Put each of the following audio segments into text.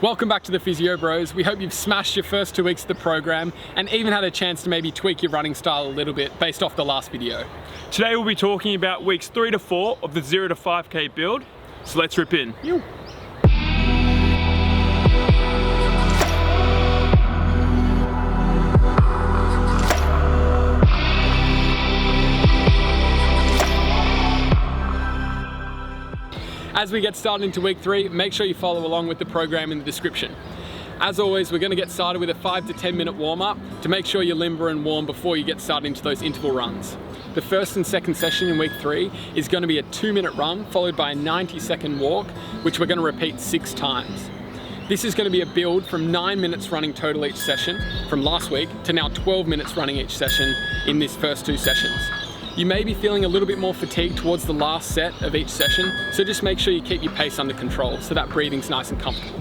Welcome back to the Physio Bros. We hope you've smashed your first 2 weeks of the program and even had a chance to maybe tweak your running style a little bit based off the last video. Today we'll be talking about weeks 3 to 4 of the 0 to 5k build. So let's rip in. As we get started into week 3, make sure you follow along with the program in the description. As always, we're going to get started with a 5 to 10 minute warm up to make sure you're limber and warm before you get started into those interval runs. The first and second session in week 3 is going to be a 2-minute run followed by a 90-second walk, which we're going to repeat 6 times. This is going to be a build from 9 minutes running total each session from last week to now 12 minutes running each session in these first 2 sessions. You may be feeling a little bit more fatigued towards the last set of each session, so just make sure you keep your pace under control so that breathing's nice and comfortable.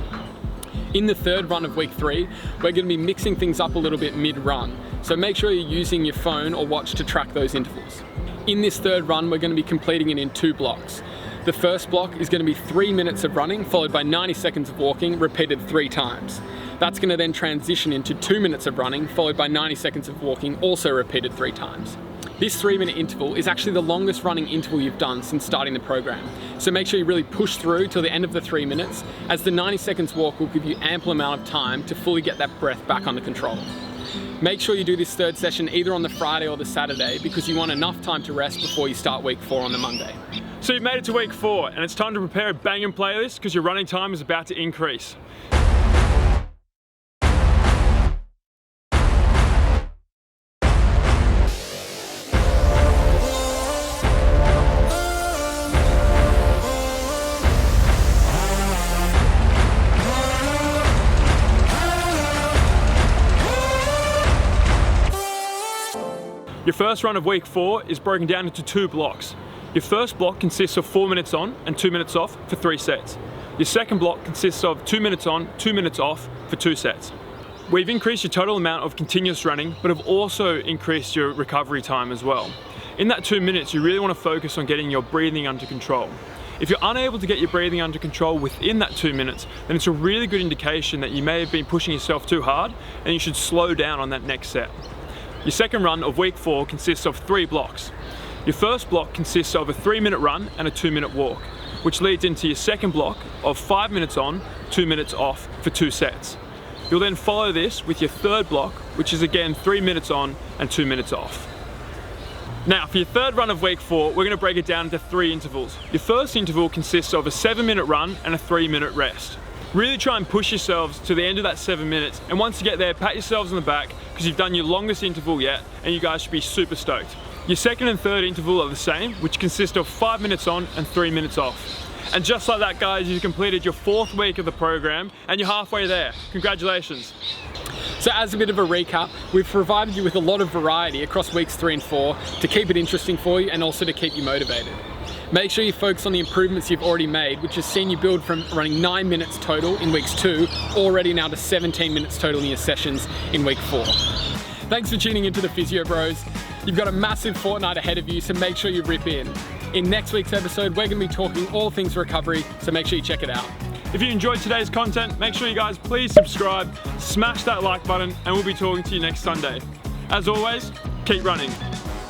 In the third run of week 3, we're going to be mixing things up a little bit mid-run, so make sure you're using your phone or watch to track those intervals. In this third run, we're going to be completing it in 2 blocks. The first block is going to be 3 minutes of running followed by 90 seconds of walking repeated 3 times. That's going to then transition into 2 minutes of running followed by 90 seconds of walking, also repeated 3 times. This 3-minute interval is actually the longest running interval you've done since starting the program. So make sure you really push through till the end of the 3 minutes, as the 90 seconds walk will give you ample amount of time to fully get that breath back under control. Make sure you do this third session either on the Friday or the Saturday because you want enough time to rest before you start week 4 on the Monday. So you've made it to week 4 and it's time to prepare a banging playlist because your running time is about to increase. Your first run of week 4 is broken down into 2 blocks. Your first block consists of 4 minutes on and 2 minutes off for 3 sets. Your second block consists of 2 minutes on, 2 minutes off for 2 sets. We've increased your total amount of continuous running, but have also increased your recovery time as well. In that 2 minutes, you really want to focus on getting your breathing under control. If you're unable to get your breathing under control within that 2 minutes, then it's a really good indication that you may have been pushing yourself too hard and you should slow down on that next set. Your second run of week 4 consists of 3 blocks. Your first block consists of a 3-minute run and a 2-minute walk, which leads into your second block of 5 minutes on, 2 minutes off for 2 sets. You'll then follow this with your third block, which is again 3 minutes on and 2 minutes off. Now for your third run of week 4, we're going to break it down into 3 intervals. Your first interval consists of a 7-minute run and a 3-minute rest. Really try and push yourselves to the end of that 7 minutes, and once you get there, pat yourselves on the back because you've done your longest interval yet and you guys should be super stoked. Your second and third interval are the same, which consist of 5 minutes on and 3 minutes off. And just like that guys, you've completed your 4th week of the program and you're halfway there. Congratulations. So as a bit of a recap, we've provided you with a lot of variety across weeks 3 and 4 to keep it interesting for you and also to keep you motivated. Make sure you focus on the improvements you've already made, which has seen you build from running 9 minutes total in weeks 2, already now to 17 minutes total in your sessions in week 4. Thanks for tuning into the Physio Bros. You've got a massive fortnight ahead of you, so make sure you rip in. In next week's episode, we're going to be talking all things recovery, so make sure you check it out. If you enjoyed today's content, make sure you guys please subscribe, smash that like button, and we'll be talking to you next Sunday. As always, keep running.